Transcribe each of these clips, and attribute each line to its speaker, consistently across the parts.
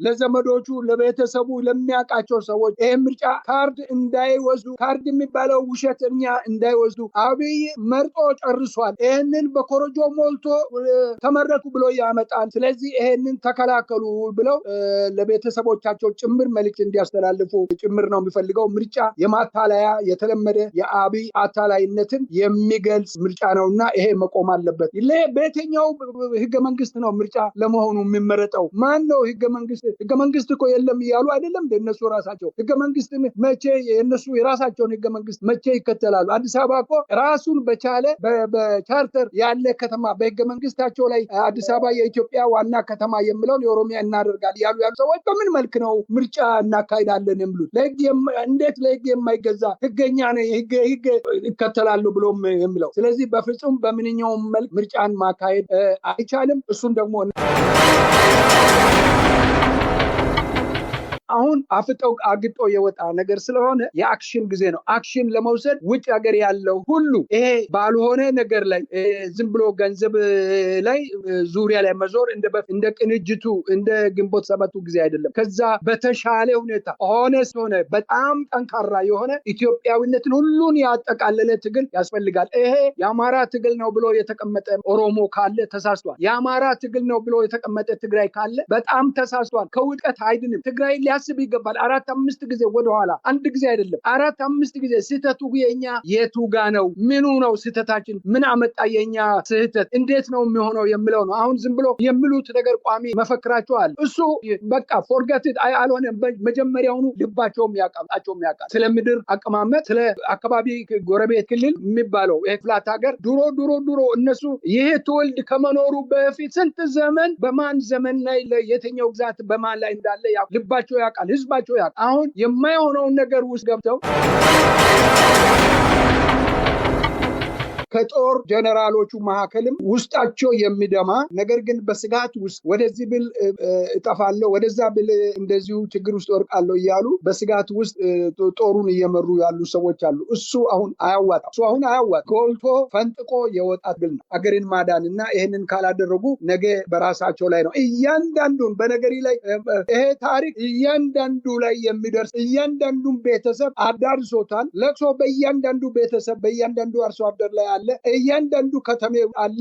Speaker 1: ለዘመዶቹ ለቤተሰቡ ለሚያውቃቸው ሰዎች ይሄ ምርጫ ካርድ እንዳይወስዱ ካርድ የሚባለው ውሸተኛ እንዳይወስዱ አብይ መርጦ ጨርሷል። ይሄንን በኮረጆ ሞልቶ ተመረጡ ብሎ ያመጣል። ስለዚህ ይሄንን ተከላከሉ ብለው ለቤተሰቦቻቸው ጭምር መልእክት እንዲያስተላልፉ ጭምር ነው የሚፈልገው። ምርጫ የማታለያ የተለመደ የአብይ አታላይነትን የሚገልጽ ምርጫ ነውና ይሄ መቆም አለበት። በየትኛው ህገ መንግስት ነው ምርጫ ለመሆኑ የሚመረጠው? ማን ነው ህገ መንግስት እኮ የለም እያሉ አይደለም እነሱ ራሳቸው ህገ መንግስትን መቼ የነሱ የራሳቸውን ህገ መንግስት መቼ ይከተላሉ? አዲስ አበባ እኮ ራሱን በቻለ በቻርተር ያለ ከተማ በህገ መንግስታቸው ላይ አዲስ አበባ የኢትዮጵያ ዋና ከተማ የሚለውን የኦሮሚያ እናደርጋለን ያሉ ሰዎች በምን መልክ ነው ምርጫ እናካሂዳለን የሚሉት? እንዴት ለህግ የማይገዛ ህገኛ ነው ህግ ይከተላሉ ብሎ የሚለው? ስለዚህ በፍጹም በምንኛውም መልክ ምርጫን ማካሄድ አይቻልም። እሱን ደግሞ አሁን አፍጠው አግጦ የወጣ ነገር ስለሆነ የአክሽን ጊዜ ነው። አክሽን ለመውሰድ ውጭ ሀገር ያለው ሁሉ ይሄ ባልሆነ ነገር ላይ ዝም ብሎ ገንዘብ ላይ ዙሪያ ላይ መዞር እንደ ቅንጅቱ እንደ ግንቦት ሰበቱ ጊዜ አይደለም። ከዛ በተሻለ ሁኔታ ሆነስ ሆነ በጣም ጠንካራ የሆነ ኢትዮጵያዊነትን ሁሉን ያጠቃለለ ትግል ያስፈልጋል። ይሄ የአማራ ትግል ነው ብሎ የተቀመጠ ኦሮሞ ካለ ተሳስቷል። የአማራ ትግል ነው ብሎ የተቀመጠ ትግራይ ካለ በጣም ተሳስቷል። ከውድቀት አይድንም። ትግራይ ሊያስብ ይገባል። 4-5 ጊዜ ወደኋላ አንድ ጊዜ አይደለም 4-5 ጊዜ ስህተቱ የኛ የቱ ጋ ነው? ምኑ ነው ስህተታችን? ምን አመጣ የኛ ስህተት? እንዴት ነው የሚሆነው የሚለው ነው። አሁን ዝም ብሎ የሚሉት ነገር ቋሚ መፈክራቸዋል። እሱ በቃ ፎርጌት አልሆነም። መጀመሪያውኑ ልባቸውም ያውቃል። ስለ ምድር አቀማመጥ ስለ አካባቢ ጎረቤት ክልል የሚባለው ፍላት ሀገር ድሮ እነሱ ይሄ ትውልድ ከመኖሩ በፊት ስንት ዘመን በማን ዘመን ላይ የትኛው ግዛት በማን ላይ እንዳለ ልባቸው ያውቃል፣ ህዝባቸው ያውቃል። አሁን የማይሆነውን ነገር ውስጥ ገብተው ከጦር ጀነራሎቹ መካከልም ውስጣቸው የሚደማ ነገር ግን በስጋት ውስጥ ወደዚህ ብል እጠፋለሁ ወደዛ ብል እንደዚሁ ችግር ውስጥ ወርቃለሁ እያሉ በስጋት ውስጥ ጦሩን እየመሩ ያሉ ሰዎች አሉ። እሱ አሁን አያዋጣም። ጎልቶ ፈንጥቆ የወጣት ብል ነው አገርን ማዳንና ይሄንን ካላደረጉ ነገ በራሳቸው ላይ ነው እያንዳንዱን በነገሪ ላይ ይሄ ታሪክ እያንዳንዱ ላይ የሚደርስ እያንዳንዱን ቤተሰብ አዳርሶታል። ለቅሶ በእያንዳንዱ ቤተሰብ በእያንዳንዱ አርሶ አደር ላይ አለ፣ እያንዳንዱ ከተሜ አለ።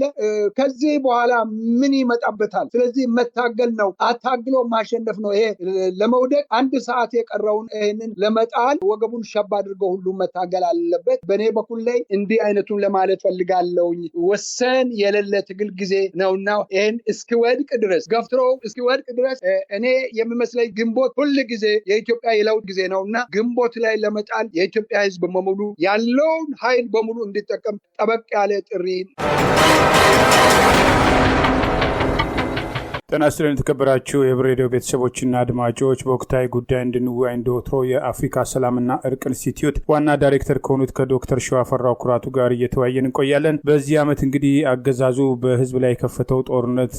Speaker 1: ከዚህ በኋላ ምን ይመጣበታል? ስለዚህ መታገል ነው፣ አታግሎ ማሸነፍ ነው። ይሄ ለመውደቅ 1 ሰዓት የቀረውን ይሄንን ለመጣል ወገቡን ሸባ አድርገው ሁሉ መታገል አለበት። በእኔ በኩል ላይ እንዲህ አይነቱን ለማለት ፈልጋለሁ። ወሰን የሌለ ትግል ጊዜ ነውና ይሄን እስኪወድቅ ድረስ ገፍትሮ እስኪወድቅ ድረስ እኔ የሚመስለኝ ግንቦት ሁሉ ጊዜ የኢትዮጵያ የለውጥ ጊዜ ነውና ግንቦት ላይ ለመጣል የኢትዮጵያ ሕዝብ በሙሉ ያለውን ኃይል በሙሉ እንዲጠቀም ጠበቅ ያለ ጥሪ።
Speaker 2: ጤና ይስጥልኝ የተከበራችሁ የህብር ሬዲዮ ቤተሰቦችና አድማጮች፣ በወቅታዊ ጉዳይ እንድንወያይ እንደወትሮ የአፍሪካ ሰላምና እርቅ ኢንስቲትዩት ዋና ዳይሬክተር ከሆኑት ከዶክተር ሸዋፈራው ኩራቱ ጋር እየተወያየን እንቆያለን። በዚህ ዓመት እንግዲህ አገዛዙ በህዝብ ላይ የከፈተው ጦርነት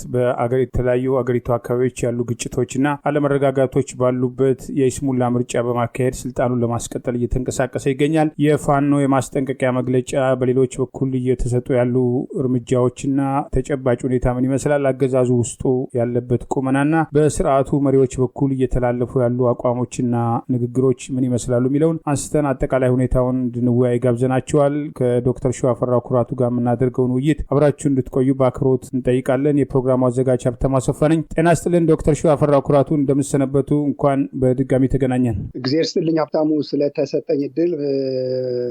Speaker 2: የተለያዩ አገሪቱ አካባቢዎች ያሉ ግጭቶችና አለመረጋጋቶች ባሉበት የይስሙላ ምርጫ በማካሄድ ስልጣኑን ለማስቀጠል እየተንቀሳቀሰ ይገኛል። የፋኖ የማስጠንቀቂያ መግለጫ፣ በሌሎች በኩል እየተሰጡ ያሉ እርምጃዎችና ተጨባጭ ሁኔታ ምን ይመስላል፣ አገዛዙ ውስጡ ያለበት ቁመናና በስርዓቱ መሪዎች በኩል እየተላለፉ ያሉ አቋሞችና ንግግሮች ምን ይመስላሉ የሚለውን አንስተን አጠቃላይ ሁኔታውን እንድንወያይ ጋብዘናቸዋል። ከዶክተር ሸዋፈራው ኩራቱ ጋር የምናደርገውን ውይይት አብራችሁ እንድትቆዩ በአክብሮት እንጠይቃለን። የፕሮግራሙ አዘጋጅ ሀብታሙ አሰፋ ነኝ። ጤና ይስጥልን ዶክተር ሸዋፈራው ኩራቱ፣ እንደምሰነበቱ። እንኳን በድጋሚ ተገናኘን።
Speaker 1: እግዚአብሔር ይስጥልኝ ሀብታሙ፣ ስለተሰጠኝ እድል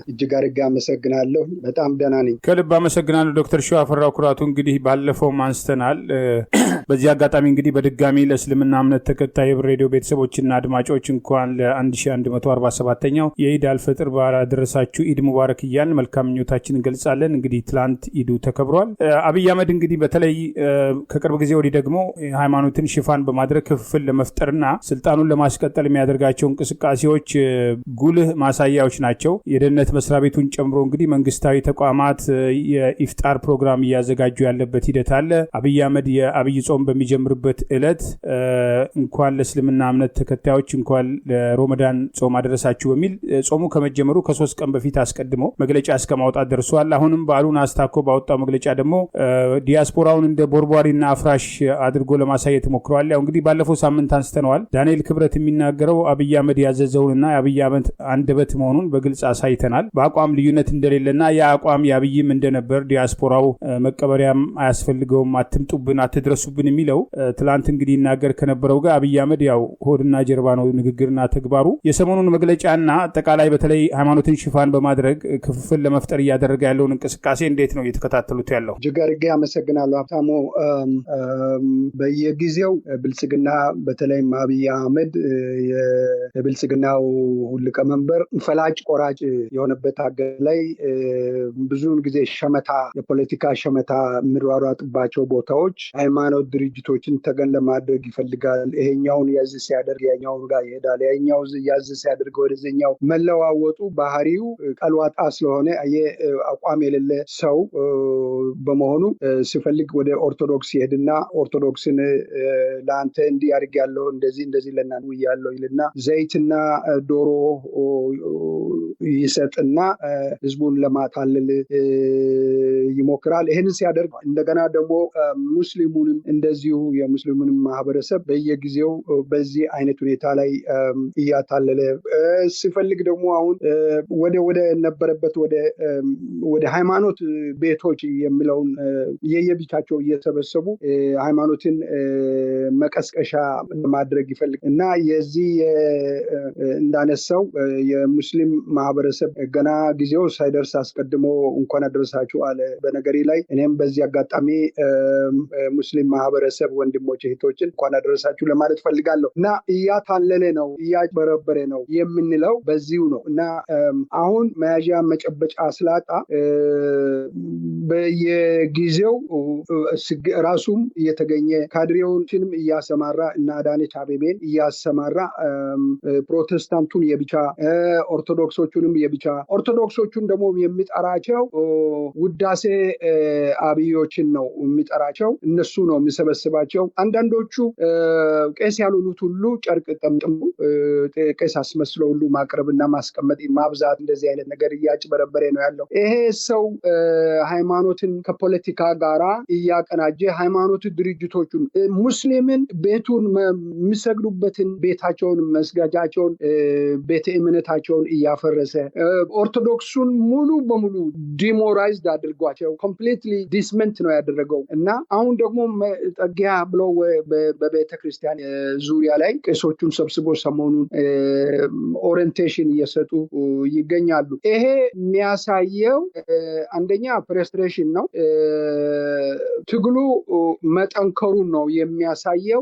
Speaker 1: እጅግ አድርጌ አመሰግናለሁ። በጣም ደህና ነኝ።
Speaker 2: ከልብ አመሰግናለሁ ዶክተር ሸዋፈራው ኩራቱ። እንግዲህ ባለፈውም አንስተናል። በዚህ አጋጣሚ እንግዲህ በድጋሚ ለእስልምና እምነት ተከታይ የህብር ሬዲዮ ቤተሰቦችና አድማጮች እንኳን ለ1147ኛው የኢድ አልፈጥር በዓል አደረሳችሁ። ኢድ ሙባረክ እያልን መልካም ምኞታችንን እንገልጻለን። እንግዲህ ትላንት ኢዱ ተከብሯል። አብይ አህመድ እንግዲህ በተለይ ከቅርብ ጊዜ ወዲህ ደግሞ ሃይማኖትን ሽፋን በማድረግ ክፍፍል ለመፍጠርና ስልጣኑን ለማስቀጠል የሚያደርጋቸው እንቅስቃሴዎች ጉልህ ማሳያዎች ናቸው። የደህንነት መስሪያ ቤቱን ጨምሮ እንግዲህ መንግስታዊ ተቋማት የኢፍጣር ፕሮግራም እያዘጋጁ ያለበት ሂደት አለ። አብይ አህመድ የአብይ ጾም በሚጀምርበት ዕለት እንኳን ለእስልምና እምነት ተከታዮች እንኳን ለሮመዳን ጾም አደረሳችሁ በሚል ጾሙ ከመጀመሩ ከ3 ቀን በፊት አስቀድሞ መግለጫ እስከ ማውጣት ደርሷል። አሁንም በዓሉን አስታኮ ባወጣው መግለጫ ደግሞ ዲያስፖራውን እንደ ቦርቧሪና አፍራሽ አድርጎ ለማሳየት ሞክረዋል። ያው እንግዲህ ባለፈው ሳምንት አንስተነዋል። ዳንኤል ክብረት የሚናገረው አብይ አህመድ ያዘዘውንና የአብይ አህመድ አንደበት መሆኑን በግልጽ አሳይተናል። በአቋም ልዩነት እንደሌለና ያ አቋም የአብይም እንደነበር ዲያስፖራው መቀበሪያም አያስፈልገውም፣ አትምጡብን፣ አትድረሱብን የሚለው ትላንት እንግዲህ ይናገር ከነበረው ጋር አብይ አህመድ ያው ሆድና ጀርባ ነው ንግግርና ተግባሩ። የሰሞኑን መግለጫና አጠቃላይ በተለይ ሃይማኖትን ሽፋን በማድረግ ክፍፍል ለመፍጠር እያደረገ ያለውን እንቅስቃሴ እንዴት ነው እየተከታተሉት ያለው?
Speaker 1: እጅግ አድርጌ አመሰግናለሁ ሀብታሙ። በየጊዜው ብልጽግና በተለይም አብይ አህመድ የብልጽግናው ሊቀመንበር ፈላጭ ቆራጭ የሆነበት ሀገር ላይ ብዙውን ጊዜ ሸመታ፣ የፖለቲካ ሸመታ የሚሯሯጥባቸው ቦታዎች ሃይማኖት ድርጅቶችን ተገን ለማድረግ ይፈልጋል። ይሄኛውን ያዝ ሲያደርግ ያኛውን ጋር ይሄዳል። ያኛው ያዝ ሲያደርግ ወደዚህኛው መለዋወጡ ባህሪው ቀልዋጣ ስለሆነ አቋም የሌለ ሰው በመሆኑ ሲፈልግ ወደ ኦርቶዶክስ ይሄድና ኦርቶዶክስን ለአንተ እንዲህ አድርጌያለሁ እንደዚህ ለእናንተ ውያለሁ ይልና ዘይትና ዶሮ ይሰጥና ህዝቡን ለማታለል ይሞክራል። ይህንን ሲያደርግ እንደገና ደግሞ ሙስሊሙንም እንደዚሁ የሙስሊሙንም ማህበረሰብ በየጊዜው በዚህ አይነት ሁኔታ ላይ እያታለለ ሲፈልግ ደግሞ አሁን ወደ ነበረበት ወደ ሃይማኖት ቤቶች የሚለውን የየቢታቸው እየሰበሰቡ ሃይማኖትን መቀስቀሻ ለማድረግ ይፈልግ እና የዚህ እንዳነሳው የሙስሊም ማህበረሰብ ገና ጊዜው ሳይደርስ አስቀድሞ እንኳን አደረሳችሁ አለ በነገሪ ላይ። እኔም በዚህ አጋጣሚ ሙስሊም ማህበረሰብ ወንድሞች እህቶችን እንኳን አደረሳችሁ ለማለት ፈልጋለሁ እና እያታለለ ነው እያጭበረበረ ነው የምንለው በዚሁ ነው እና አሁን መያዣ መጨበጫ ስላጣ በየጊዜው ራሱም እየተገኘ ካድሬዎችንም እያሰማራ እና አዳነች አቤቤን እያሰማራ ፕሮቴስታንቱን የብቻ ኦርቶዶክሶቹንም የብቻ ኦርቶዶክሶቹን ደግሞ የሚጠራቸው ውዳሴ አብዮችን ነው የሚጠራቸው። እነሱ ነው የሚሰበስባቸው። አንዳንዶቹ ቄስ ያልሆኑት ሁሉ ጨርቅ ጠምጥሙ ቄስ አስመስለው ሁሉ ማቅረብና ማስቀመጥ ማብዛት እንደዚህ አይነት ነገር እያጭበረበረ ነው ያለው። ይሄ ሰው ሃይማኖትን ከፖለቲካ ጋራ እያቀናጀ ሃይማኖት ድርጅቶቹን ሙስሊምን ቤቱን የሚሰግዱበትን ቤታቸውን መስገጃቸውን ቤተ እምነታቸውን እያፈረሰ ኦርቶዶክሱን ሙሉ በሙሉ ዲሞራይዝድ አድርጓቸው ኮምፕሊትሊ ዲስመንት ነው ያደረገው እና አሁን ደግሞ ጠጊያ ብለው በቤተ ክርስቲያን ዙሪያ ላይ ቄሶቹን ሰብስቦ ሰሞኑን ኦሪንቴሽን እየሰጡ ይገኛሉ። ይሄ የሚያሳየው አንደኛ ፍረስትሬሽን ነው፣ ትግሉ መጠንከሩን ነው የሚያሳየው።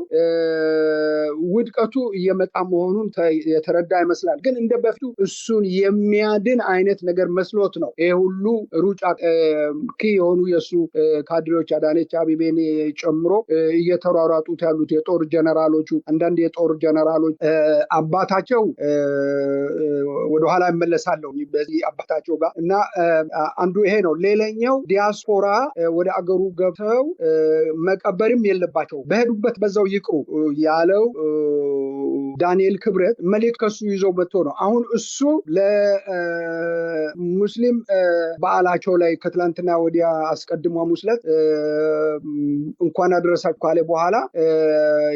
Speaker 1: ውድቀቱ እየመጣ መሆኑን የተረዳ ይመስላል። ግን እንደ በፊቱ እሱን የሚያድን አይነት ነገር መስሎት ነው ይሄ ሁሉ ሩጫ የሆኑ የሱ ካድሬዎች አዳነች አቤቤን ጨምሮ እየተሯሯጡት ያሉት የጦር ጀነራሎቹ። አንዳንድ የጦር ጀነራሎች አባታቸው ወደኋላ ይመለሳለሁ በዚህ አባታቸው ጋር እና አንዱ ይሄ ነው። ሌላኛው ዲያስፖራ ወደ አገሩ ገብተው መቀበርም የለባቸው በሄዱበት በዛው ይቅሩ ያለው ዳንኤል ክብረት መልእክት ከሱ ይዞ መጥቶ ነው። አሁን እሱ ለሙስሊም በዓላቸው ላይ ከትላንትና ወዲያ አስቀድሞ ሙስለት እንኳን አደረሳችሁ ካለ በኋላ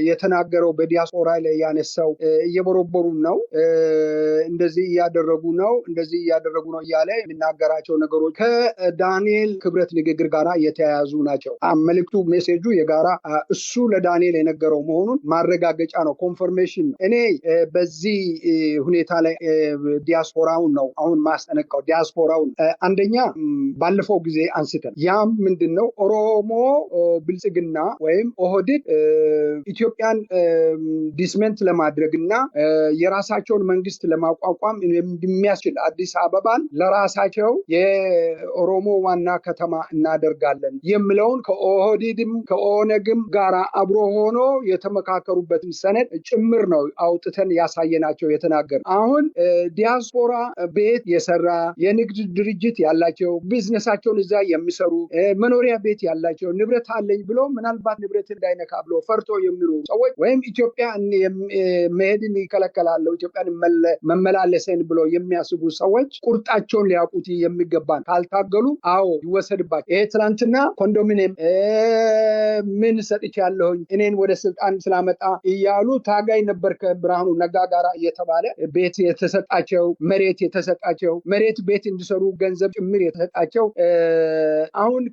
Speaker 1: የተናገረው በዲያስፖራ ላይ ያነሳው እየበረበሩ ነው፣ እንደዚህ እያደረጉ ነው እያለ የሚናገራቸው ነገሮች ከዳንኤል ክብረት ንግግር ጋር የተያያዙ ናቸው። መልእክቱ ሜሴጁ የጋራ እሱ ለዳንኤል የነገረው መሆኑን ማረጋገጫ ነው፣ ኮንፈርሜሽን ነው። እኔ በዚህ ሁኔታ ላይ ዲያስፖራውን ነው አሁን ማስጠነቀው። ዲያስፖራውን አንደኛ ባለፈው ጊዜ አንስተን ያም ምንድነው ኦሮሞ ብልጽግና ወይም ኦህዴድ ኢትዮጵያን ዲስመንት ለማድረግና የራሳቸውን መንግስት ለማቋቋም የሚያስችል አዲስ አበባን ለራሳቸው የኦሮሞ ዋና ከተማ እናደርጋለን የሚለውን ከኦህዴድም ከኦነግም ጋራ አብሮ ሆኖ የተመካከሩበትን ሰነድ ጭምር ነው አውጥተን ያሳየናቸው የተናገር አሁን ዲያስፖራ ቤት የሰራ የንግድ ድርጅት ያላቸው ቢዝነሳቸውን እዛ የሚሰሩ መኖሪያ ቤት ያላቸው ንብረት አለኝ ብሎ ምናልባት ንብረት እንዳይነካ ብሎ ፈርቶ የሚሉ ሰዎች ወይም ኢትዮጵያ መሄድን ይከለከላለሁ ኢትዮጵያን መመላለስን ብሎ የሚያስቡ ሰዎች ቁርጣቸውን ሊያውቁት የሚገባን ካልታገሉ አዎ ይወሰድባቸው። ይሄ ትናንትና ኮንዶሚኒየም ምን ሰጥቻለሁኝ እኔን ወደ ስልጣን ስላመጣ እያሉ ታጋይ ነበር ከብርሃኑ ነጋ ጋር እየተባለ ቤት የተሰጣቸው መሬት ቤት እንዲሰሩ ገንዘብ ጭምር የተሰጣቸው አሁን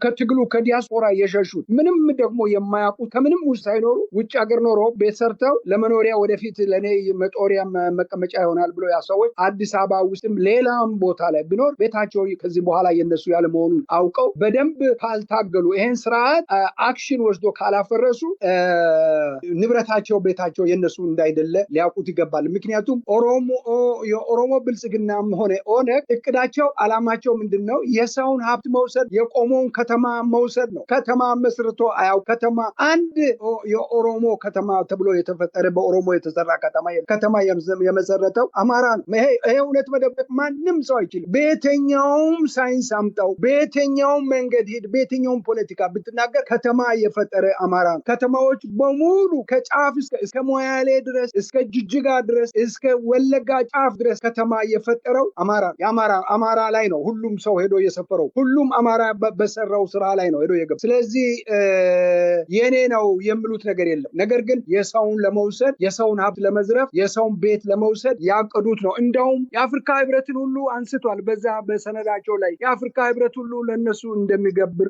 Speaker 1: ከትግሉ ከዲያስፖራ የሸሹት ምንም ደግሞ የማያውቁት ከምንም ውስጥ ሳይኖሩ ውጭ ሀገር ኖሮ ቤት ሰርተው ለመኖሪያ ወደፊት ለኔ መጦሪያ መቀመጫ ይሆናል ብሎ ያሰዎች አዲስ አበባ ውስጥም ሌላም ቦታ ላይ ቢኖር ቤታቸው ከዚህ በኋላ የነሱ ያለ መሆኑን አውቀው በደንብ ካልታገሉ ይሄን ስርዓት አክሽን ወስዶ ካላፈረሱ ንብረታቸው ቤታቸው የነሱ እንዳይደለ ሊያውቁት ይገባል። ምክንያቱም የኦሮሞ ብልጽግናም ሆነ ኦነግ እቅዳቸው አላማቸው ምንድነው? የሰውን ሀብት መውሰድ የቆመውን ከተማ መውሰድ ነው። ከተማ መስርቶ አያው ከተማ አንድ የኦሮሞ ከተማ ተብሎ የተፈጠረ በኦሮሞ የተሰራ ከተማ የመሰረተው አማራ ነው። ይሄ እውነት መደበቅ ማንም ሰው አይችልም። በየትኛውም ሳይንስ አምጣው በየትኛውም መንገድ ሂድ በየትኛውም ፖለቲካ ብትናገር ከተማ የፈጠረ አማራ ነው። ከተማዎች በሙሉ ከጫፍ እስከ ሞያሌ ድረስ እስከ ጅጅጋ ድረስ እስከ ወለጋ ጫፍ ድረስ ከተማ የፈጠረው አማራ ላይ ነው። ሁሉም ሰው ሄዶ የሰፈረው ሁሉም አማራ በሰራው ስራ ላይ ነው ሄዶ የገባ። ስለዚህ የኔ ነው የሚሉት ነገር የለም። ነገር ግን የሰውን ለመውሰድ የሰውን ሀብት ለመዝረፍ የሰውን ቤት ለመውሰድ ያቀዱት ነው። እንደውም የአፍሪካ ህብረትን ሁሉ አንስቷል። በዛ በሰነዳቸው ላይ የአፍሪካ ህብረት ሁሉ ለነሱ እንደሚገብር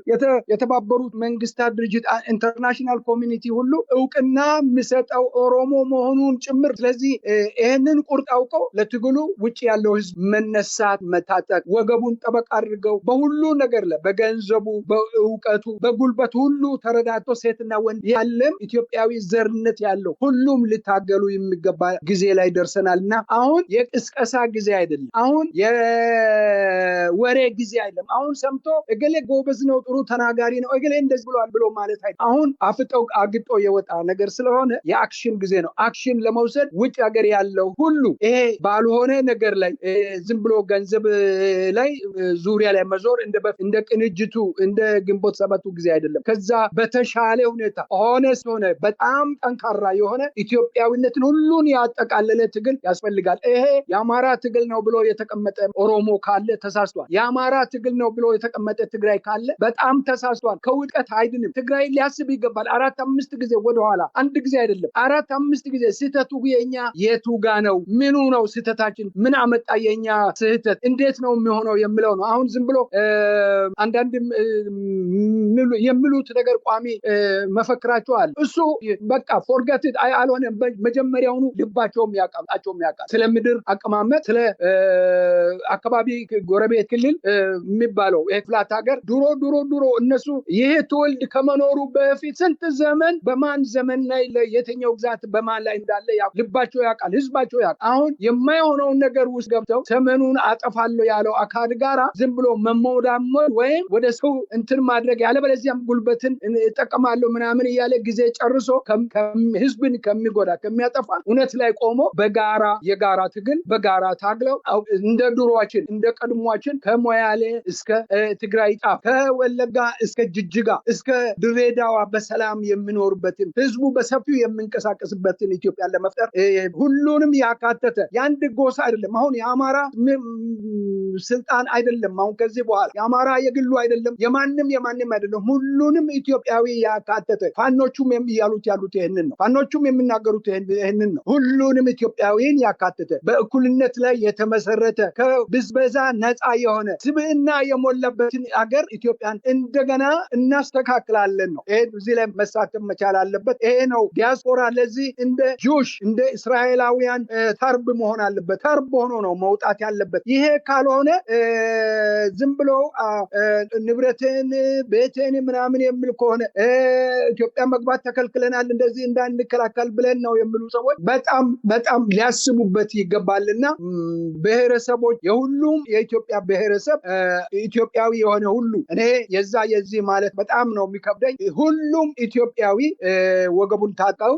Speaker 1: የተባበሩት መንግስታት ድርጅት ኢንተርናሽናል ኮሚኒቲ ሁሉ እውቅና የሚሰጠው ኦሮሞ መሆኑን ጭምር። ስለዚህ ይህንን ቁርጥ አውቀው ለትግሉ ውጭ ያለው ህዝብ መነሳት መታጠቅ ወገቡን ጠበቅ አድርገው በሁሉ ነገር ላይ በገንዘቡ በእውቀቱ በጉልበት ሁሉ ተረዳቶ ሴትና ወንድ ያለም ኢትዮጵያዊ ዘርነት ያለው ሁሉም ሊታገሉ የሚገባ ጊዜ ላይ ደርሰናልና አሁን የቅስቀሳ ጊዜ አይደለም። አሁን የወሬ ጊዜ አይደለም። አሁን ሰምቶ እገሌ ጎበዝ ነው ጥሩ ተናጋሪ ነው እገሌ እንደዚህ ብሏል ብሎ ማለት አይደለም። አሁን አፍጠው አግጦ የወጣ ነገር ስለሆነ የአክሽን ጊዜ ነው። አክሽን ለመውሰድ ውጭ ሀገር ያለው ሁሉ ይሄ ባልሆነ ነገር ላይ ዝም ብሎ ገንዘብ ላይ ዙሪያ ላይ መዞር እንደ ቅንጅቱ እንደ ግንቦት ሰባቱ ጊዜ አይደለም። ከዛ በተሻለ ሁኔታ ሆነስት ሆነ በጣም ጠንካራ የሆነ ኢትዮጵያዊነትን ሁሉን ያጠቃለለ ትግል ያስፈልጋል። ይሄ የአማራ ትግል ነው ብሎ የተቀመጠ ኦሮሞ ካለ ተሳስቷል። የአማራ ትግል ነው ብሎ የተቀመጠ ትግራይ ካለ በጣም ተሳስቷል። ከውድቀት አይድንም። ትግራይ ሊያስብ ይገባል። 4-5 ጊዜ ወደኋላ አንድ ጊዜ አይደለም 4-5 ጊዜ ስህተቱ የኛ የቱ ጋ ነው? ምኑ ነው ስህተታችን? ምን አመጣ የኛ ስህተት? እንዴት ነው የሚሆነው የሚለው ነው። አሁን ዝም ብሎ አንዳንድ የሚሉት ነገር ቋሚ መፈክራቸዋል። እሱ በቃ ፎርጌት አልሆነ። መጀመሪያውኑ ልባቸውም ያውቃል ስለ ምድር አቀማመጥ ስለ አካባቢ ጎረቤት ክልል የሚባለው ፍላት ሀገር ድሮ እነሱ ይሄ ትውልድ ከመኖሩ በፊት ስንት ዘመን በማን ዘመን ላይ የትኛው ግዛት በማን ላይ እንዳለ ልባቸው ያውቃል፣ ህዝባቸው ያውቃል። አሁን የማይሆነውን ነገር ውስጥ ገብተው ሰመኑን አጠፋለሁ ያለው አካል ጋራ ዝም ብሎ መሞዳሞድ ወይም ወደ ሰው እንትን ማድረግ ያለበለዚያም ጉልበትን እጠቀማለሁ ምናምን እያለ ጊዜ ጨርሶ ህዝብን ከሚጎዳ ከሚያጠፋ እውነት ላይ ቆሞ የጋራ ትግል በጋራ ታግለው እንደ ድሮዋችን እንደ ቀድሞዋችን ከሞያሌ እስከ ትግራይ ጫፍ ከወለጋ እስከ ጅጅጋ እስከ ድሬዳዋ በሰላም የሚኖርበትን ህዝቡ በሰፊው የሚንቀሳቀስበትን ኢትዮጵያን ለመፍጠር ሁሉንም ያካተተ የአንድ ጎሳ አይደለም። አሁን የአማራ ስልጣን አይደለም። አሁን ከዚህ በኋላ የአማራ የግሉ አይደለም፣ የማንም አይደለም። ሁሉንም ኢትዮጵያዊ ያካተተ ፋኖቹም ያሉት ይሄንን ነው። ፋኖቹም የሚናገሩት ይሄንን ነው። ሁሉንም ኢትዮጵያዊን ያካተተ በእኩልነት ላይ የተመሰረተ ከብዝበዛ ነፃ የሆነ ስብዕና የሞላበትን አገር ኢትዮጵያን እንደገና እናስተካክላለን ነው። ይሄ እዚህ ላይ መሳተፍ መቻል አለበት። ይሄ ነው ዲያስፖራ ለዚህ እንደ ጁሽ እንደ እስራኤላውያን ተርብ መሆን አለበት። ተርብ ሆኖ ነው መውጣት ያለበት። ይሄ ካልሆነ ዝም ብሎ ንብረትን ቤትን ምናምን የሚል ከሆነ ኢትዮጵያ መግባት ተከልክለናል እንደዚህ እንዳንከላከል ብለን ነው የሚሉ ሰዎች በጣም ሊያስቡበት ይገባልና ብሔረሰቦች የሁሉም የኢትዮጵያ ብሔረሰብ ኢትዮጵያዊ የሆነ ሁሉ እኔ የዚህ ማለት በጣም ነው የሚከብደኝ። ሁሉም ኢትዮጵያዊ ወገቡን ታጥቀው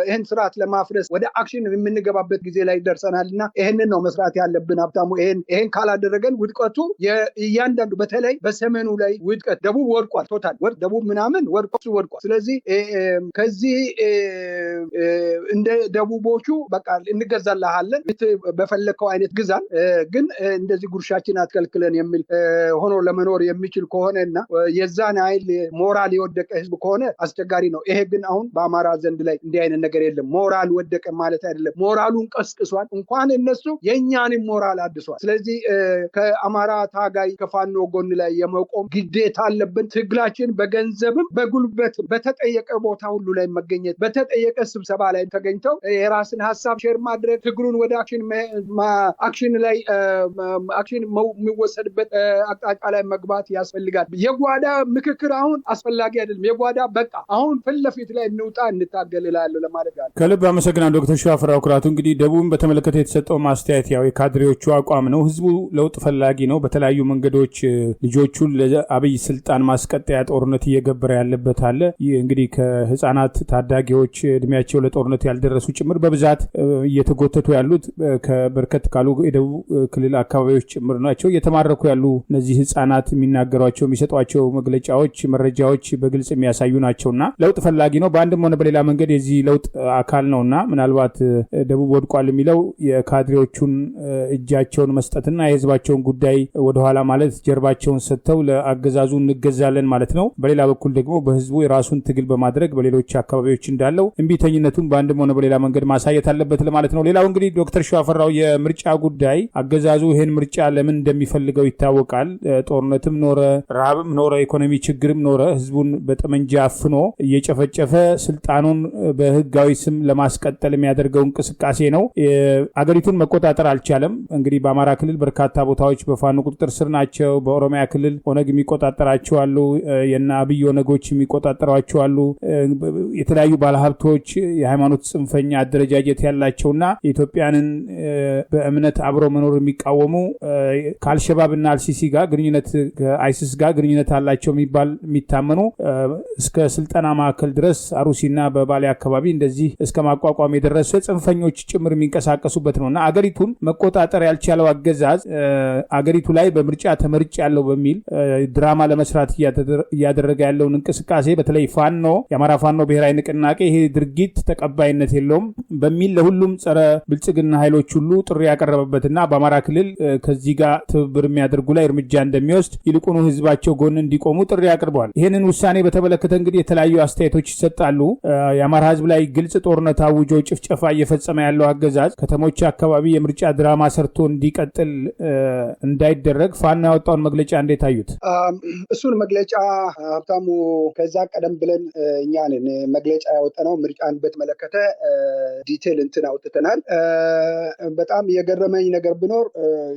Speaker 1: ይህን ስርዓት ለማፍረስ ወደ አክሽን የምንገባበት ጊዜ ላይ ደርሰናልና ይህንን ነው መስራት ያለብን ሀብታሙ። ይህን ካላደረገን ውድቀቱ እያንዳንዱ በተለይ በሰሜኑ ላይ ውድቀት፣ ደቡብ ወድቋል፣ ቶታል ደቡብ ምናምን ወድቋል። ስለዚህ ከዚህ እንደ ደቡቦቹ በቃ እንገዛልሃለን በፈለከው አይነት ግዛን፣ ግን እንደዚህ ጉርሻችን አትከልክለን የሚል ሆኖ ለመኖር የሚችል ከሆነና የዛን ኃይል ሞራል የወደቀ ህዝብ ከሆነ አስቸጋሪ ነው። ይሄ ግን አሁን በአማራ ዘንድ ላይ እንዲህ አይነት ነገር የለም። ሞራል ወደቀ ማለት አይደለም፣ ሞራሉን ቀስቅሷል። እንኳን እነሱ የእኛንም ሞራል አድሷል። ስለዚህ ከአማራ ታጋይ ከፋኖ ጎን ላይ የመቆም ግዴታ አለብን። ትግላችን በገንዘብም በጉልበትም በተጠየቀ ቦታ ሁሉ ላይ መገኘት፣ በተጠየቀ ስብሰባ ላይ ተገኝተው የራስን ሀሳብ ሼር ማድረግ፣ ትግሉን ወደ አክሽን ላይ አክሽን የሚወሰድበት አቅጣጫ ላይ መግባት ያስፈልጋል። የጓዳ ምክክር አሁን አስፈላጊ አይደለም። የጓዳ በቃ አሁን ፊት ለፊት ላይ እንውጣ፣ እንታገል እላለሁ ለማለት ያለ።
Speaker 2: ከልብ አመሰግናለሁ ዶክተር ሸዋፈራው ኩራቱ። እንግዲህ ደቡብን በተመለከተ የተሰጠው ማስተያየት ያው የካድሬዎቹ አቋም ነው። ህዝቡ ለውጥ ፈላጊ ነው። በተለያዩ መንገዶች ልጆቹን ለአብይ ስልጣን ማስቀጠያ ጦርነት እየገበረ ያለበት አለ። እንግዲህ ከህፃናት ታዳጊዎች እድሜያቸው ለጦርነት ያልደረሱ ጭምር በብዛት እየተጎተቱ ያሉት ከበርከት ካሉ የደቡብ ክልል አካባቢዎች ጭምር ናቸው። እየተማረኩ ያሉ እነዚህ ህፃናት የሚናገሯቸው የሚሰጧቸው መግለጫዎች፣ መረጃዎች በግልጽ የሚያሳዩ ናቸውና ለውጥ ፈላጊ ነው። በአንድም ሆነ በሌላ መንገድ የዚህ ለውጥ አካል ነውና ምናልባት ደቡብ ወድቋል የሚለው የካድሬዎቹን እጃቸውን መስጠትና የህዝባቸውን ጉዳይ ወደኋላ ማለት ጀርባቸውን ሰጥተው ለአገዛዙ እንገዛለን ማለት ነው። በሌላ በኩል ደግሞ በህዝቡ የራሱን ትግል በማድረግ በሌሎች አካባቢዎች እንዳለው እምቢተኝነቱን በአንድም ሆነ በሌላ መንገድ ማሳየት አለበት ለማለት ነው። ሌላው እንግዲህ ዶክተር ሸዋፈራው የምርጫ ጉዳይ አገዛዙ ይህን ምርጫ ለምን እንደሚፈልገው ይታወቃል። ጦርነትም ኖረ፣ ረሃብም ኖረ፣ ኢኮኖሚ ችግርም ኖረ ህዝቡን በጠመንጃ አፍኖ እየጨፈጨፈ ስልጣኑን በህጋዊ ስም ለማስቀጠል የሚያደርገው እንቅስቃሴ ነው። አገሪቱን መቆጣጠር አልቻለም። እንግዲህ በአማራ ክልል በርካታ ቦታዎች በፋኖ ቁጥጥር ስር ናቸው። በኦሮሚያ ክልል ኦነግ የሚቆጣጠራቸው አሉ። የና አብይ ኦነጎች የሚቆጣጠሯቸው አሉ። የተለያዩ ባለሀብቶች የሃይማኖት ጽንፈኛ አደረጃጀት ያላቸውና የኢትዮጵያንን በእምነት አብሮ መኖር የሚቃወሙ ከአልሸባብና አልሲሲ ጋር ግንኙነት ከአይሲስ ጋር ግንኙነት አላቸው የሚታመኑ እስከ ስልጠና ማዕከል ድረስ አሩሲና በባሌ አካባቢ እንደዚህ እስከ ማቋቋም የደረሰ ጽንፈኞች ጭምር የሚንቀሳቀሱበት ነውና አገሪቱን መቆጣጠር ያልቻለው አገዛዝ አገሪቱ ላይ በምርጫ ተመርጭ ያለው በሚል ድራማ ለመስራት እያደረገ ያለውን እንቅስቃሴ በተለይ ፋኖ የአማራ ፋኖ ብሔራዊ ንቅናቄ ይሄ ድርጊት ተቀባይነት የለውም በሚል ለሁሉም ጸረ ብልጽግና ኃይሎች ሁሉ ጥሪ ያቀረበበትና በአማራ ክልል ከዚህ ጋር ትብብር የሚያደርጉ ላይ እርምጃ እንደሚወስድ ይልቁኑ ህዝባቸው ጎን እንዲቆሙ ጥሪ አቅርበዋል። ይህንን ውሳኔ በተመለከተ እንግዲህ የተለያዩ አስተያየቶች ይሰጣሉ። የአማራ ህዝብ ላይ ግልጽ ጦርነት አውጆ ጭፍጨፋ እየፈጸመ ያለው አገዛዝ ከተሞች አካባቢ የምርጫ ድራማ ሰርቶ እንዲቀጥል እንዳይደረግ ፋኖ ያወጣውን መግለጫ እንዴት አዩት?
Speaker 1: እሱን መግለጫ ሀብታሙ ከዛ ቀደም ብለን እኛንን መግለጫ ያወጣነው ምርጫን በተመለከተ ዲቴል እንትን አውጥተናል። በጣም የገረመኝ ነገር ቢኖር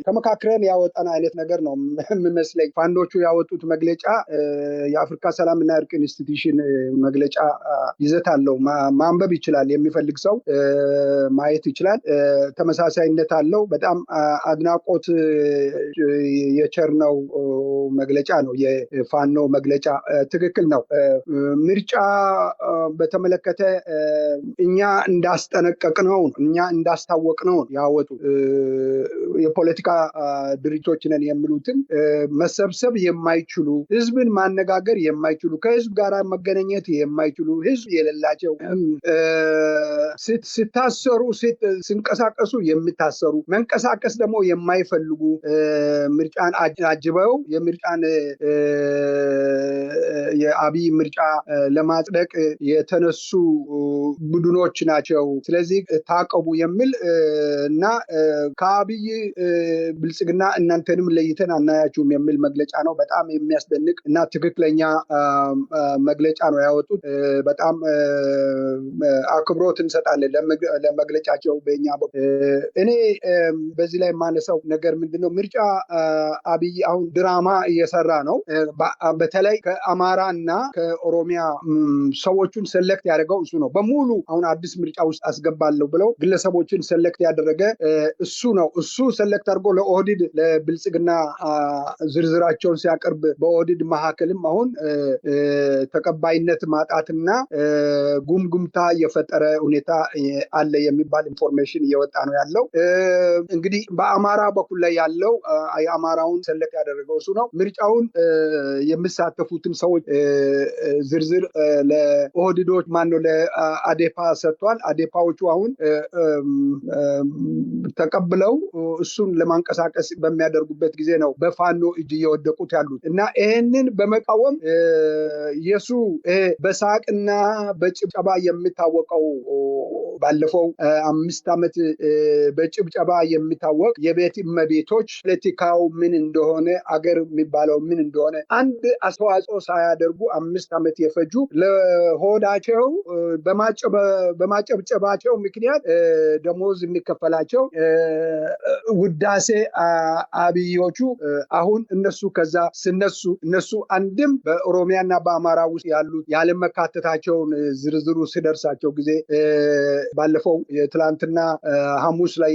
Speaker 1: ተመካክረን ያወጣን አይነት ነገር ነው የሚመስለኝ። ፋኖቹ ያወጡት መግለጫ የአፍሪካ ሰላምና እርቅ ኢንስቲትዩሽን መግለጫ ይዘት አለው። ማንበብ ይችላል፣ የሚፈልግ ሰው ማየት ይችላል። ተመሳሳይነት አለው። በጣም አድናቆት የቸርነው መግለጫ ነው የፋኖ መግለጫ። ትክክል ነው። ምርጫ በተመለከተ እኛ እንዳስጠነቀቅነው እኛ እንዳስታወቅነው ያወጡ የፖለቲካ ድርጅቶች ነን የሚሉትን መሰብሰብ የማይችሉ ህዝብን ማነጋገር የማይችሉ ከህዝብ ጋር መገናኘት የማይችሉ ህዝብ የሌላቸው ሲታሰሩ ሲንቀሳቀሱ የሚታሰሩ መንቀሳቀስ ደግሞ የማይፈልጉ ምርጫን አጅበው የምርጫን የአብይ ምርጫ ለማጽደቅ የተነሱ ቡድኖች ናቸው። ስለዚህ ታቀቡ የሚል እና ከአብይ ብልጽግና እናንተንም ለይተን አናያችሁም የሚል መግለጫ ነው። በጣም የሚያስደንቅ እና ትክክለኛ መግለጫ ነው ያወጡት። በጣም አክብሮት እንሰጣለን ለመግለጫቸው በእኛ እኔ በዚህ ላይ የማነሳው ነገር ምንድነው? ምርጫ አብይ አሁን ድራማ እየሰራ ነው። በተለይ ከአማራ እና እና ከኦሮሚያ ሰዎቹን ሰለክት ያደረገው እሱ ነው። በሙሉ አሁን አዲስ ምርጫ ውስጥ አስገባለሁ ብለው ግለሰቦችን ሰለክት ያደረገ እሱ ነው። እሱ ሰለክት አድርጎ ለኦህዲድ ለብልጽግና ዝርዝራቸውን ሲያቀርብ በኦህዲድ መካከልም አሁን ተቀባይነት ማጣትና ጉምጉምታ የፈጠረ ሁኔታ አለ የሚባል ኢንፎርሜሽን እየወጣ ነው ያለው። እንግዲህ በአማራ በኩል ላይ ያለው የአማራውን ሰለክት ያደረገው እሱ ነው። ምርጫውን የሚሳተፉትን ሰዎች ዝርዝር ለኦህዲዶች ማነው ለአዴፓ ሰጥቷል። አዴፓዎቹ አሁን ተቀብለው እሱን ለማንቀሳቀስ በሚያደርጉበት ጊዜ ነው በፋኖ እጅ እየወደቁት ያሉት እና ይሄንን በመቃወም የሱ በሳቅና በጭብጨባ የሚታወቀው ባለፈው 5 ዓመት በጭብጨባ የሚታወቅ የቤት እመቤቶች ፖለቲካው ምን እንደሆነ አገር የሚባለው ምን እንደሆነ አንድ አስተዋጽኦ ሳያደርጉ 5 ዓመት የፈጁ ለሆዳቸው በማጨብጨባቸው ምክንያት ደሞዝ የሚከፈላቸው ውዳሴ አብዮቹ አሁን እነሱ ከዛ ስነሱ እነሱ አንድም በኦሮሚያና በአማራ ውስጥ ያሉት ያለመካተታቸውን ዝርዝሩ ሲደርሳቸው ጊዜ ባለፈው የትላንትና ሐሙስ ላይ